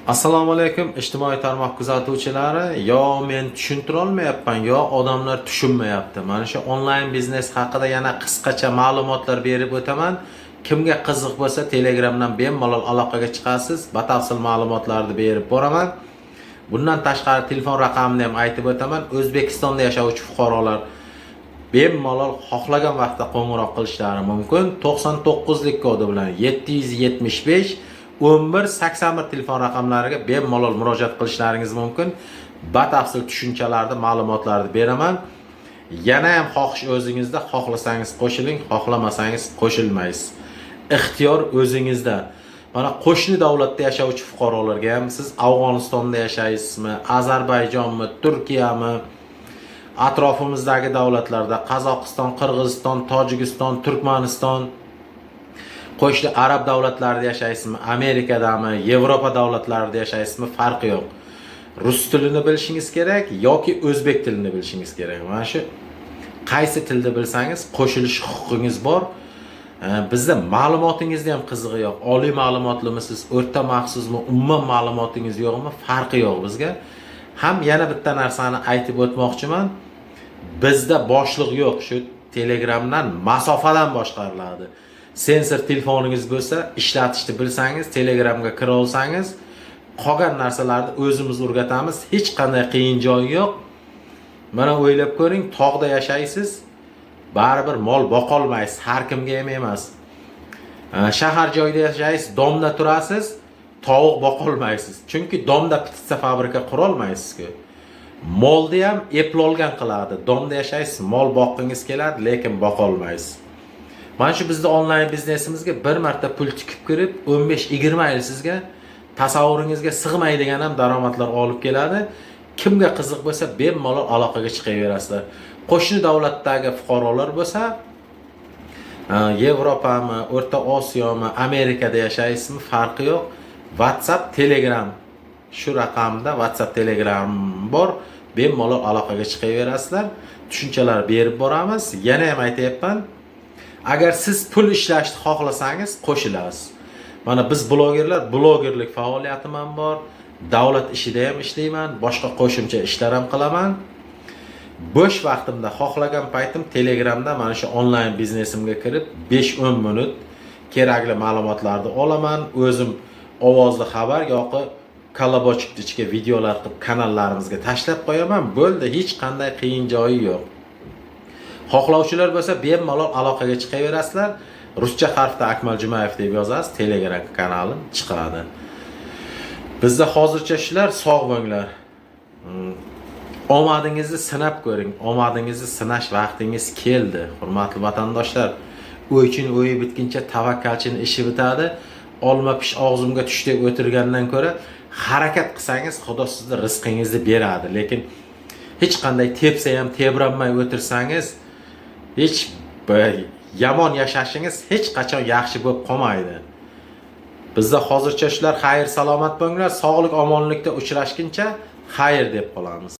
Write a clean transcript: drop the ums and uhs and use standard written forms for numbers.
Assalomu alaykum ijtimoiy tarmoq kuzatuvchilari. Yo men tushuntira olmayapman, yo odamlar tushunmayapti. Mana shu onlayn biznes haqida yana qisqacha ma'lumotlar berib o'taman. Kimga qiziq bo'lsa Telegramdan bemalol aloqaga chiqasiz, batafsil ma'lumotlarni berib boraman. Bundan tashqari telefon raqamini ham aytib o'taman. O'zbekistonda yashovchi fuqarolar bemalol xohlagan vaqtda qo'ng'iroq qilishlari mumkin. 99 lik kodi bilan 775 1181 telefon raqamlariga bemalol murojaat qilishlaringiz mumkin. Batafsil tushunchalarni, ma'lumotlarni beraman. Yana ham xohish o'zingizda, xohlasangiz qo'shiling, xohlamasangiz qo'shilmaysiz. Ixtiyor o'zingizda. Mana qo'shni davlatda yashovchi fuqarolarga ham siz Afg'onistonda yashaysizmi, Ozarbayjonmi, Turkiyami, atrofimizdagi davlatlarda Qozog'iston, Qirg'iziston, Tojikiston, Turkmaniston, qo'shni arab davlatlarida yashaysizmi, Amerikadami, Yevropa davlatlarida yashaysizmi, farqi yo'q. Rus tilini bilishingiz kerak yoki o'zbek tilini bilishingiz kerak. Mana shu qaysi tilda bilsangiz qo'shilish huquqingiz bor. Bizda ma'lumotingizda ham qizig'i yo'q. Oliy ma'lumotlimisiz, o'rta maxsusmi, umuman ma'lumotingiz yo'qmi, farqi yo'q bizga. Ham yana bitta narsani aytib o'tmoqchiman. Bizda boshliq yo'q, shu Telegramdan masofadan boshqariladi. Sensor telefoningiz bo'lsa, ishlatishni bilsangiz, Telegramga kira olsangiz, qolgan narsalarni o'zimiz o'rgatamiz. Hech qanday qiyin joyi yo'q. Mana o'ylab ko'ring, tog'da yashaysiz, baribir mol boqolmaysiz, har kimga ham emas. Shahar joyda yashaysiz, domda turasiz, tovuq boqolmaysiz. Chunki domda pitsa fabrika qura olmaysiz-ku. Molni ham eplolgan qiladi. Domda yashaysiz, mol boqqingiz keladi, lekin boqolmaysiz. Mana shu bizda onlayn biznesimizga bir marta pul tikib kirib, 15-20 yil sizga tasavvuringizga sig'maydigan ham daromadlar olib keladi. Kimga qiziq bo'lsa, bemalol aloqaga chiqaverasizlar. Qo'shni davlatdagi fuqarolar bo'lsa, Yevropami, O'rta Osiyomi, Amerikada yashaysizmi, farqi yo'q. WhatsApp, Telegram shu raqamda WhatsApp, Telegram bor. Bemalol aloqaga chiqaverasizlar. Tushunchalar berib boramiz. Yana ham aytayapman. Agar siz pul ishlashni xohlasangiz, qo'shilasiz. Mana biz blogerlik faoliyatim ham bor. Davlat ishida ham ishlayman, boshqa qo'shimcha ishlar ham qilaman. Bo'sh vaqtimda xohlagan paytim Telegramda mana shu onlayn biznesimga kirib 5-10 minut kerakli ma'lumotlarni olaman. O'zim ovozli xabar yoki kalabochikni ichiga videolar qilib kanallarimizga tashlab qo'yaman. Bo'ldi, hech qanday qiyin joyi yo'q. Xohlovchilar bo'lsa bemalol aloqaga chiqaverasizlar. Ruscha harfda Akmal Jumayev deb yozasiz, Telegram kanalim chiqadi. Bizda hozircha shular, sog' bo'linglar. Omadingizni sinab ko'ring. Omadingizni sinash vaqtingiz keldi, hurmatli vatandoshlar. O'ychin o'yi bitguncha tavakkalchining ishi bitadi. Olma pish og'zimga tush deb o'tirgandan ko'ra harakat qilsangiz, Xudo sizga rizqingizni beradi. Lekin hech qanday tepsa ham tebranmay o'tirsangiz, hech yomon yashashingiz hech qachon yaxshi bo'lib qolmaydi. Bizda hozircha shular, xayr, salomat bo'linglar, sog'lik, omonlikda uchrashguncha xayr deb qolamiz.